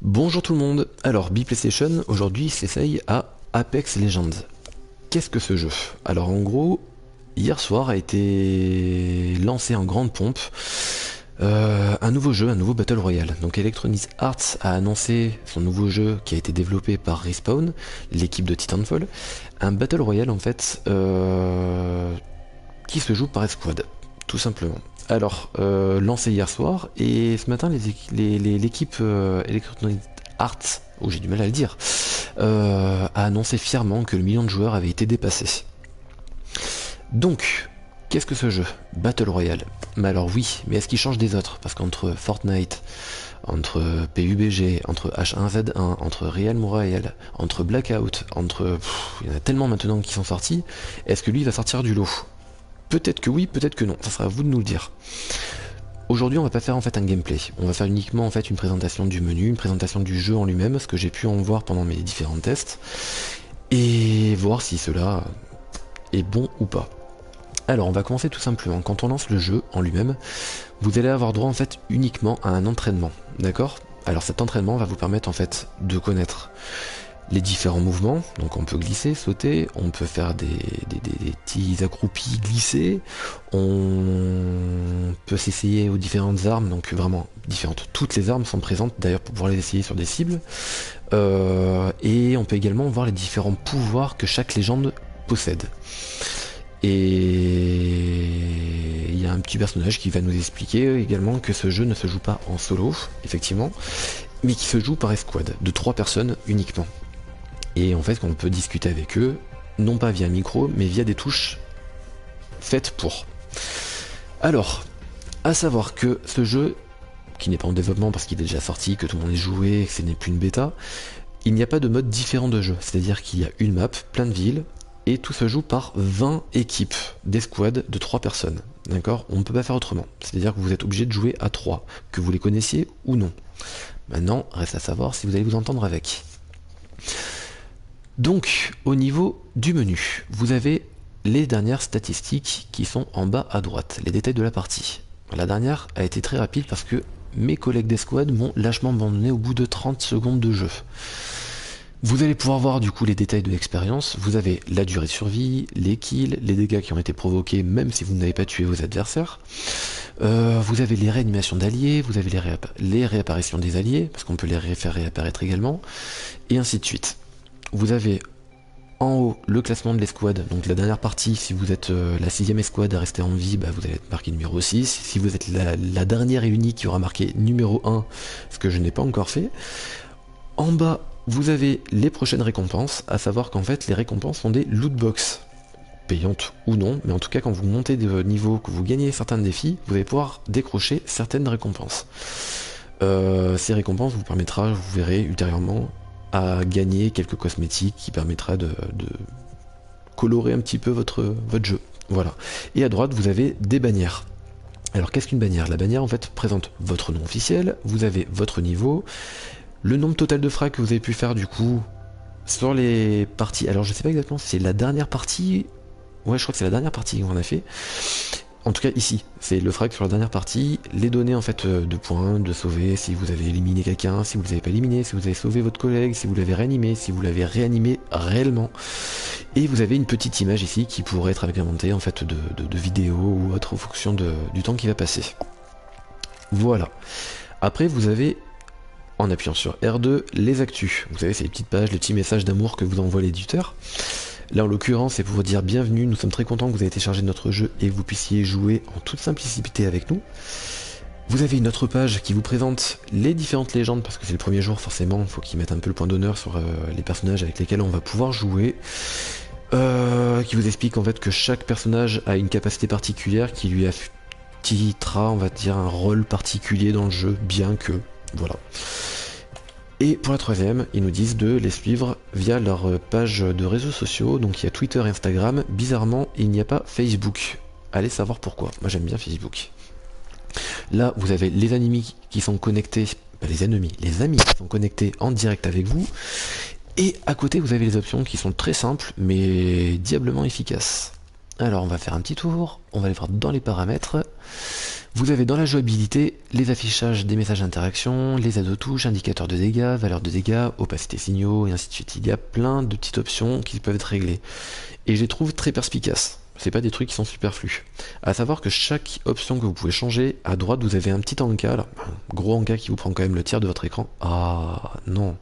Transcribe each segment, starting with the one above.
Bonjour tout le monde, alors PlayStation aujourd'hui s'essaye à Apex Legends. Qu'est-ce que ce jeu? Alors en gros, hier soir a été lancé en grande pompe un nouveau jeu, un nouveau Battle Royale. Donc Electronic Arts a annoncé son nouveau jeu qui a été développé par Respawn, l'équipe de Titanfall. Un Battle Royale en fait qui se joue par escouade, tout simplement. Alors, lancé hier soir, et ce matin, l'équipe Electronic Arts, oh j'ai du mal à le dire, a annoncé fièrement que le million de joueurs avait été dépassé. Donc, qu'est-ce que ce jeu? Battle Royale. Mais alors oui, mais est-ce qu'il change des autres? Parce qu'entre Fortnite, entre PUBG, entre H1Z1, entre Real Royale, entre Blackout, entre... il y en a tellement maintenant qui sont sortis, est-ce que lui va sortir du lot? Peut-être que oui, peut-être que non, ça sera à vous de nous le dire. Aujourd'hui on va pas faire en fait un gameplay, on va faire uniquement en fait une présentation du menu, une présentation du jeu en lui-même, ce que j'ai pu en voir pendant mes différents tests, et voir si cela est bon ou pas. Alors on va commencer tout simplement, quand on lance le jeu en lui-même, vous allez avoir droit en fait uniquement à un entraînement, d'accord? Alors cet entraînement va vous permettre en fait de connaître les différents mouvements, donc on peut glisser, sauter, on peut faire des petits accroupis glisser, on peut s'essayer aux différentes armes, donc vraiment différentes, toutes les armes sont présentes d'ailleurs pour pouvoir les essayer sur des cibles, et on peut également voir les différents pouvoirs que chaque légende possède. Et il y a un petit personnage qui va nous expliquer également que ce jeu ne se joue pas en solo, effectivement, mais qui se joue par escouade, de 3 personnes uniquement. Et en fait, on peut discuter avec eux, non pas via micro, mais via des touches faites pour. Alors, à savoir que ce jeu, qui n'est pas en développement parce qu'il est déjà sorti, que tout le monde est joué, que ce n'est plus une bêta, il n'y a pas de mode différent de jeu. C'est-à-dire qu'il y a une map, plein de villes, et tout se joue par 20 équipes d'escouade de 3 personnes. D'accord? On ne peut pas faire autrement. C'est-à-dire que vous êtes obligé de jouer à 3, que vous les connaissiez ou non. Maintenant, reste à savoir si vous allez vous entendre avec. Donc, au niveau du menu, vous avez les dernières statistiques qui sont en bas à droite, les détails de la partie. La dernière a été très rapide parce que mes collègues d'escouade m'ont lâchement abandonné au bout de 30 secondes de jeu. Vous allez pouvoir voir du coup les détails de l'expérience, vous avez la durée de survie, les kills, les dégâts qui ont été provoqués même si vous n'avez pas tué vos adversaires. Vous avez les réanimations d'alliés, vous avez les réapparitions des alliés, parce qu'on peut les faire réapparaître également, et ainsi de suite. Vous avez en haut le classement de l'escouade, donc la dernière partie, si vous êtes la 6ème escouade à rester en vie, bah, vous allez être marqué numéro 6. Si vous êtes la dernière et unique qui aura marqué numéro 1, ce que je n'ai pas encore fait. En bas, vous avez les prochaines récompenses, à savoir qu'en fait les récompenses sont des lootbox, payantes ou non, mais en tout cas quand vous montez de niveau, que vous gagnez certains défis, vous allez pouvoir décrocher certaines récompenses. Ces récompenses vous permettra, vous verrez ultérieurement, à gagner quelques cosmétiques qui permettra de colorer un petit peu votre jeu. Voilà. Et à droite, vous avez des bannières. Alors qu'est-ce qu'une bannière? La bannière en fait présente votre nom officiel, vous avez votre niveau, le nombre total de frags que vous avez pu faire du coup sur les parties. Alors je sais pas exactement si c'est la dernière partie. Ouais, je crois que c'est la dernière partie qu'on a fait. En tout cas ici, c'est le frag sur la dernière partie, les données en fait de points, de sauver, si vous avez éliminé quelqu'un, si vous ne l'avez pas éliminé, si vous avez sauvé votre collègue, si vous l'avez réanimé, si vous l'avez réanimé réellement. Et vous avez une petite image ici qui pourrait être agrémentée en fait de vidéos ou autre en fonction du temps qui va passer. Voilà. Après vous avez, en appuyant sur R2, les actus. Vous savez, c'est les petites pages, les petits messages d'amour que vous envoie l'éditeur. Là en l'occurrence c'est pour vous dire bienvenue, nous sommes très contents que vous ayez téléchargé notre jeu et que vous puissiez jouer en toute simplicité avec nous. Vous avez une autre page qui vous présente les différentes légendes, parce que c'est le premier jour forcément, il faut qu'ils mettent un peu le point d'honneur sur les personnages avec lesquels on va pouvoir jouer. Qui vous explique en fait que chaque personnage a une capacité particulière qui lui affectera, on va dire, un rôle particulier dans le jeu, bien que, voilà. Et pour la troisième, ils nous disent de les suivre via leur page de réseaux sociaux, donc il y a Twitter et Instagram, bizarrement il n'y a pas Facebook. Allez savoir pourquoi, moi j'aime bien Facebook. Là vous avez les ennemis qui sont connectés, les amis qui sont connectés en direct avec vous, et à côté vous avez les options qui sont très simples mais diablement efficaces. Alors on va faire un petit tour, on va aller voir dans les paramètres, Vous avez dans la jouabilité les affichages des messages d'interaction, les aides aux touches, indicateurs de dégâts, valeur de dégâts, opacité signaux et ainsi de suite. Il y a plein de petites options qui peuvent être réglées. Et je les trouve très perspicaces. C'est pas des trucs qui sont superflus. À savoir que chaque option que vous pouvez changer, à droite vous avez un petit encas, là, un gros encas qui vous prend quand même le tiers de votre écran. Ah non.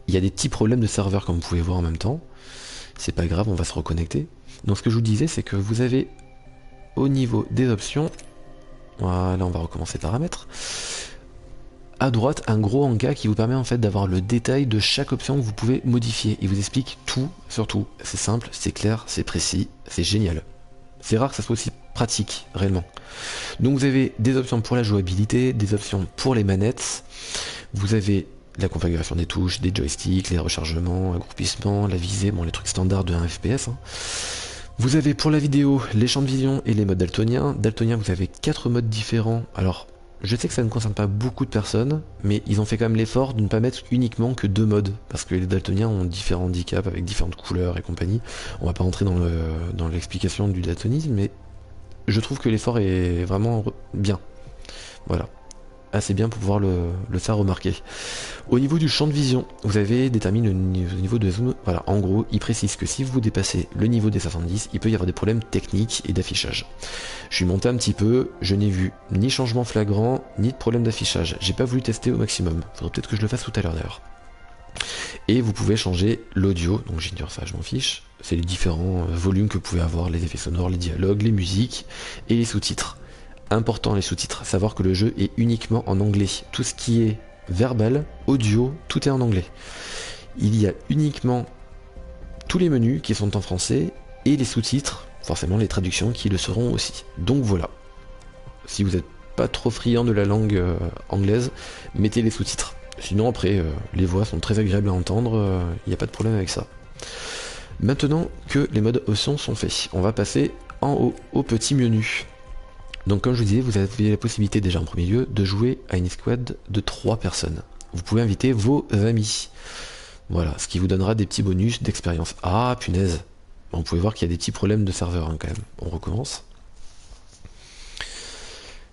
Il y a des petits problèmes de serveur comme vous pouvez voir en même temps. C'est pas grave, on va se reconnecter. Donc ce que je vous disais, c'est que vous avez au niveau des options, voilà, on va recommencer paramètres, à droite un gros encas qui vous permet en fait d'avoir le détail de chaque option que vous pouvez modifier. Il vous explique tout sur tout. C'est simple, c'est clair, c'est précis, c'est génial. C'est rare que ça soit aussi pratique, réellement. Donc vous avez des options pour la jouabilité, des options pour les manettes, vous avez la configuration des touches, des joysticks, les rechargements, agroupissements, la visée, bon les trucs standards de 1 FPS. Vous avez pour la vidéo les champs de vision et les modes daltoniens. Daltonien, vous avez 4 modes différents. Alors, je sais que ça ne concerne pas beaucoup de personnes, mais ils ont fait quand même l'effort de ne pas mettre uniquement que 2 modes, parce que les daltoniens ont différents handicaps avec différentes couleurs et compagnie. On va pas rentrer dans l'explication du daltonisme, mais je trouve que l'effort est vraiment bien. Voilà. Assez bien pour pouvoir le faire remarquer. Au niveau du champ de vision, vous avez déterminé le niveau de zoom. Voilà, en gros, il précise que si vous dépassez le niveau des 70, il peut y avoir des problèmes techniques et d'affichage. Je suis monté un petit peu, je n'ai vu ni changement flagrant, ni de problème d'affichage. J'ai pas voulu tester au maximum. Faudrait peut-être que je le fasse tout à l'heure d'ailleurs. Et vous pouvez changer l'audio, donc j'ignore ça, je m'en fiche. C'est les différents volumes que vous pouvez avoir, les effets sonores, les dialogues, les musiques et les sous-titres. Important les sous-titres, savoir que le jeu est uniquement en anglais. Tout ce qui est verbal, audio, tout est en anglais. Il y a uniquement tous les menus qui sont en français et les sous-titres, forcément les traductions qui le seront aussi. Donc voilà. Si vous n'êtes pas trop friand de la langue anglaise, mettez les sous-titres. Sinon après, les voix sont très agréables à entendre, il n'y a pas de problème avec ça. Maintenant que les modes options sont faits, on va passer en haut au petit menu. Donc comme je vous disais, vous avez la possibilité déjà en premier lieu de jouer à une escouade de 3 personnes. Vous pouvez inviter vos amis. Voilà, ce qui vous donnera des petits bonus d'expérience. Ah punaise. Vous pouvez voir qu'il y a des petits problèmes de serveur hein, quand même. On recommence.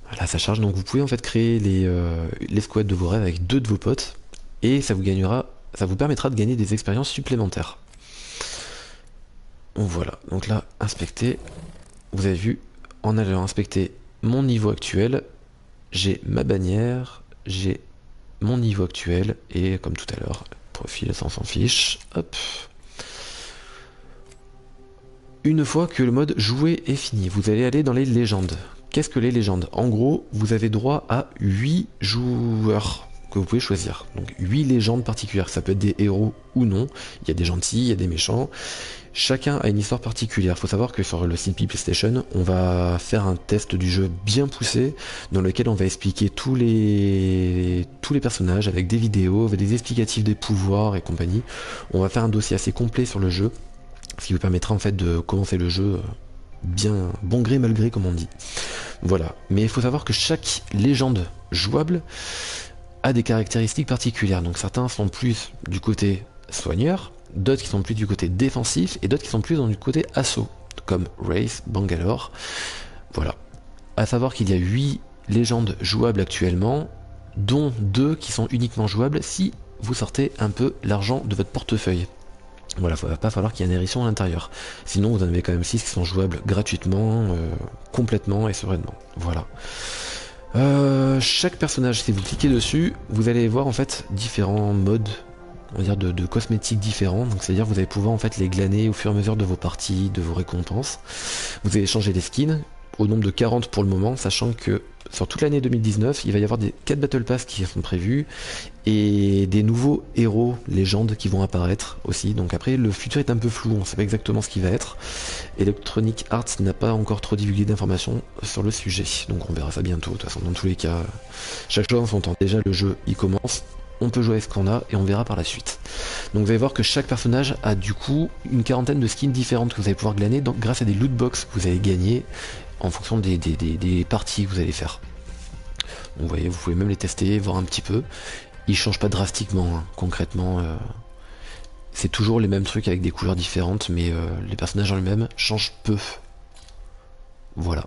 Voilà, ça charge. Donc vous pouvez en fait créer l'escouade de vos rêves avec 2 de vos potes. Et ça vous permettra de gagner des expériences supplémentaires. Donc voilà, donc là, inspecter. Vous avez vu, en allant inspecter mon niveau actuel, j'ai ma bannière, j'ai mon niveau actuel, et comme tout à l'heure, profil, ça on s'en fiche, hop. Une fois que le mode jouer est fini, vous allez aller dans les légendes. Qu'est-ce que les légendes? En gros, vous avez droit à 8 joueurs que vous pouvez choisir. Donc 8 légendes particulières, ça peut être des héros ou non, il y a des gentils, il y a des méchants. Chacun a une histoire particulière. Il faut savoir que sur le CP PlayStation, on va faire un test du jeu bien poussé, dans lequel on va expliquer tous les personnages avec des vidéos, avec des explicatifs des pouvoirs et compagnie. On va faire un dossier assez complet sur le jeu, ce qui vous permettra en fait de commencer le jeu bien bon gré mal gré comme on dit. Voilà. Mais il faut savoir que chaque légende jouable a des caractéristiques particulières. Donc certains sont plus du côté soigneur, d'autres qui sont plus du côté défensif et d'autres qui sont plus du côté assaut, comme Wraith, Bangalore. Voilà. À savoir qu'il y a 8 légendes jouables actuellement, dont 2 qui sont uniquement jouables si vous sortez un peu l'argent de votre portefeuille. Voilà, il va pas falloir qu'il y ait un hérisson à l'intérieur. Sinon vous en avez quand même 6 qui sont jouables gratuitement, complètement et sereinement. Voilà. Chaque personnage, si vous cliquez dessus, vous allez voir en fait différents modes, on va dire de cosmétiques différents. Donc c'est-à-dire vous allez pouvoir en fait les glaner au fur et à mesure de vos parties, de vos récompenses. Vous allez changer les skins, au nombre de 40 pour le moment, sachant que sur toute l'année 2019, il va y avoir des 4 Battle Pass qui sont prévus et des nouveaux héros légendes qui vont apparaître aussi. Donc après, le futur est un peu flou, on ne sait pas exactement ce qui va être. Electronic Arts n'a pas encore trop divulgué d'informations sur le sujet, donc on verra ça bientôt. De toute façon, dans tous les cas, chaque chose en son temps. Déjà, le jeu, il commence. On peut jouer avec ce qu'on a et on verra par la suite. Donc vous allez voir que chaque personnage a du coup une quarantaine de skins différentes que vous allez pouvoir glaner donc, grâce à des loot box que vous allez gagner en fonction des parties que vous allez faire. Donc vous voyez, vous pouvez même les tester, voir un petit peu. Ils changent pas drastiquement, hein. Concrètement. C'est toujours les mêmes trucs avec des couleurs différentes, mais les personnages en eux-mêmes changent peu. Voilà.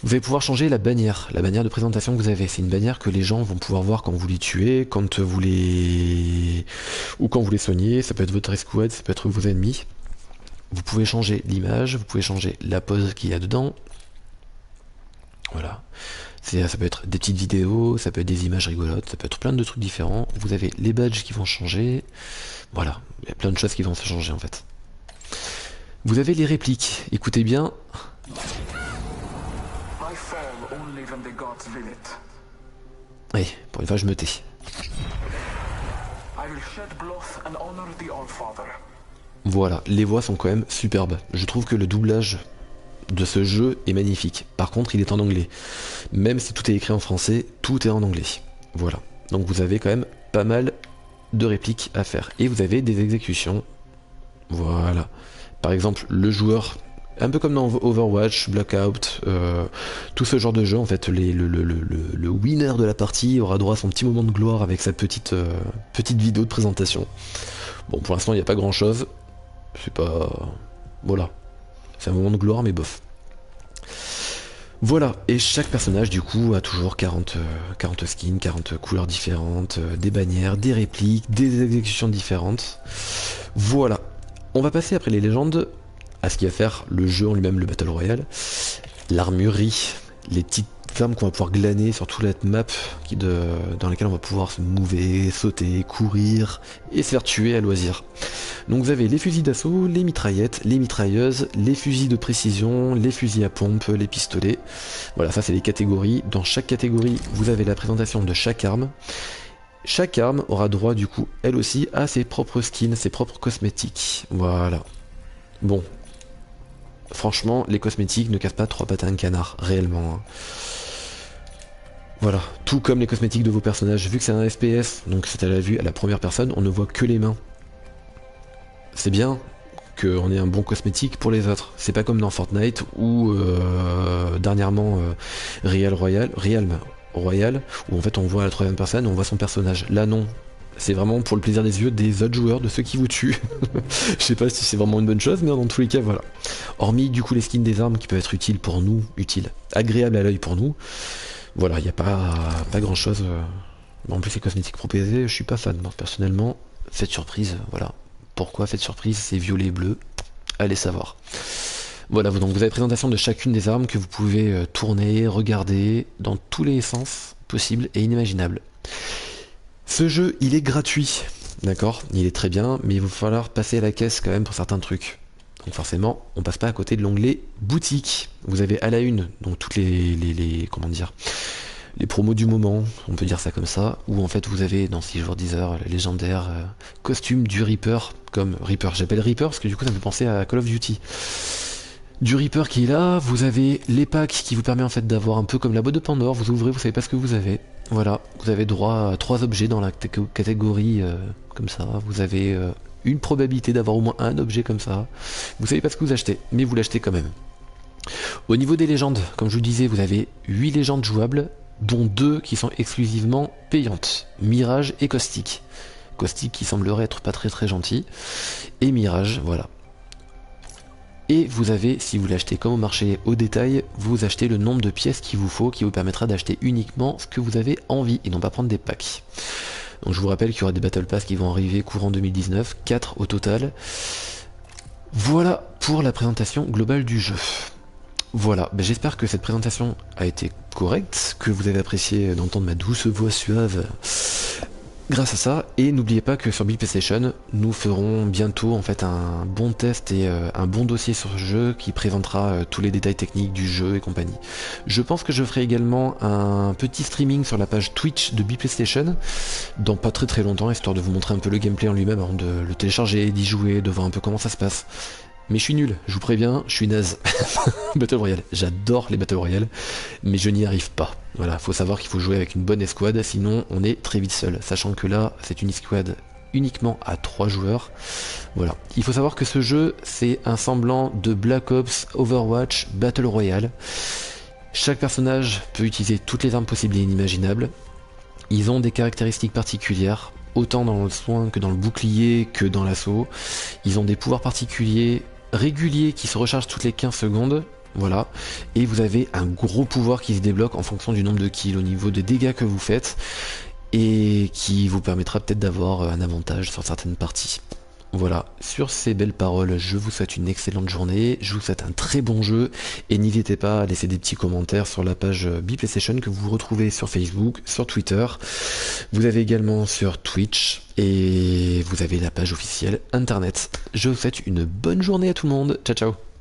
Vous allez pouvoir changer la bannière de présentation que vous avez. C'est une bannière que les gens vont pouvoir voir quand vous les tuez, quand vous les... ou quand vous les soignez. Ça peut être votre escouade, ça peut être vos ennemis. Vous pouvez changer l'image, vous pouvez changer la pose qu'il y a dedans. Voilà. Ça peut être des petites vidéos, ça peut être des images rigolotes, ça peut être plein de trucs différents. Vous avez les badges qui vont changer. Voilà, il y a plein de choses qui vont se changer en fait. Vous avez les répliques. Écoutez bien. Oui, pour une fois je me tais. Voilà, les voix sont quand même superbes. Je trouve que le doublage de ce jeu est magnifique. Par contre, il est en anglais. Même si tout est écrit en français, tout est en anglais. Voilà. Donc vous avez quand même pas mal de répliques à faire. Et vous avez des exécutions. Voilà. Par exemple, le joueur, un peu comme dans Overwatch, Blackout, tout ce genre de jeu, en fait, le winner de la partie aura droit à son petit moment de gloire avec sa petite vidéo de présentation. Bon, pour l'instant, il n'y a pas grand-chose. C'est pas... Voilà. C'est un moment de gloire, mais bof. Voilà, et chaque personnage du coup a toujours 40 skins, 40 couleurs différentes, des bannières, des répliques, des exécutions différentes. Voilà. On va passer après les légendes à ce qui va faire le jeu en lui-même, le Battle Royale. L'armurerie, les petites armes qu'on va pouvoir glaner sur toute la map dans laquelle on va pouvoir se mouver, sauter, courir et se faire tuer à loisir. Donc vous avez les fusils d'assaut, les mitraillettes, les mitrailleuses, les fusils de précision, les fusils à pompe, les pistolets. Voilà, ça c'est les catégories. Dans chaque catégorie, vous avez la présentation de chaque arme. Chaque arme aura droit du coup, elle aussi, à ses propres skins, ses propres cosmétiques. Voilà. Bon. Franchement, les cosmétiques ne cassent pas trois pattes à un canard, réellement. Hein. Voilà, tout comme les cosmétiques de vos personnages, vu que c'est un FPS, donc c'est à la vue, à la première personne, on ne voit que les mains. C'est bien qu'on ait un bon cosmétique pour les autres. C'est pas comme dans Fortnite ou dernièrement Realm Royale, où en fait on voit à la troisième personne, on voit son personnage. Là non, c'est vraiment pour le plaisir des yeux des autres joueurs, de ceux qui vous tuent. Je sais pas si c'est vraiment une bonne chose, mais dans tous les cas, voilà. Hormis du coup les skins des armes qui peuvent être utiles pour nous, agréables à l'œil pour nous. Voilà, il n'y a pas grand chose. En plus les cosmétiques proposés, je suis pas fan, moi, personnellement. Faites surprise, voilà. Pourquoi faites surprise, c'est violet bleu, allez savoir. Voilà, donc vous avez présentation de chacune des armes que vous pouvez tourner, regarder, dans tous les sens possibles et inimaginables. Ce jeu, il est gratuit, d'accord? Il est très bien, mais il va falloir passer à la caisse quand même pour certains trucs. Donc forcément, on passe pas à côté de l'onglet boutique. Vous avez à la une, donc toutes comment dire, les promos du moment, on peut dire ça comme ça, où en fait vous avez dans 6 jours 10 heures le légendaire costume du Reaper, comme Reaper, j'appelle Reaper parce que du coup ça me fait penser à Call of Duty. Du Reaper qui est là, vous avez les packs qui vous permet en fait d'avoir un peu comme la boîte de Pandore, vous ouvrez, vous savez pas ce que vous avez. Voilà, vous avez droit à 3 objets dans la catégorie comme ça, vous avez une probabilité d'avoir au moins un objet comme ça. Vous savez pas ce que vous achetez, mais vous l'achetez quand même. Au niveau des légendes, comme je vous disais, vous avez 8 légendes jouables, dont 2 qui sont exclusivement payantes, Mirage et Caustique. Caustique qui semblerait être pas très gentil, et Mirage, voilà. Et vous avez, si vous l'achetez comme au marché au détail, vous achetez le nombre de pièces qu'il vous faut, qui vous permettra d'acheter uniquement ce que vous avez envie, et non pas prendre des packs. Donc je vous rappelle qu'il y aura des Battle Pass qui vont arriver courant 2019, 4 au total. Voilà pour la présentation globale du jeu. Voilà, ben j'espère que cette présentation a été correcte, que vous avez apprécié d'entendre ma douce voix suave grâce à ça, et n'oubliez pas que sur Big PlayStation, nous ferons bientôt en fait un bon test et un bon dossier sur ce jeu qui présentera tous les détails techniques du jeu et compagnie. Je pense que je ferai également un petit streaming sur la page Twitch de Big PlayStation dans pas très longtemps, histoire de vous montrer un peu le gameplay en lui-même avant de le télécharger, d'y jouer, de voir un peu comment ça se passe. Mais je suis nul, je vous préviens, je suis naze. Battle Royale, j'adore les Battle Royale, mais je n'y arrive pas. Voilà, faut savoir qu'il faut jouer avec une bonne escouade, sinon on est très vite seul. Sachant que là, c'est une escouade uniquement à 3 joueurs. Voilà. Il faut savoir que ce jeu, c'est un semblant de Black Ops, Overwatch, Battle Royale. Chaque personnage peut utiliser toutes les armes possibles et inimaginables. Ils ont des caractéristiques particulières, autant dans le soin que dans le bouclier que dans l'assaut. Ils ont des pouvoirs particuliers réguliers qui se rechargent toutes les 15 secondes. Voilà, et vous avez un gros pouvoir qui se débloque en fonction du nombre de kills au niveau des dégâts que vous faites, et qui vous permettra peut-être d'avoir un avantage sur certaines parties. Voilà, sur ces belles paroles, je vous souhaite une excellente journée, je vous souhaite un très bon jeu, et n'hésitez pas à laisser des petits commentaires sur la page BePlayStation que vous retrouvez sur Facebook, sur Twitter, vous avez également sur Twitch, et vous avez la page officielle internet. Je vous souhaite une bonne journée à tout le monde, ciao ciao.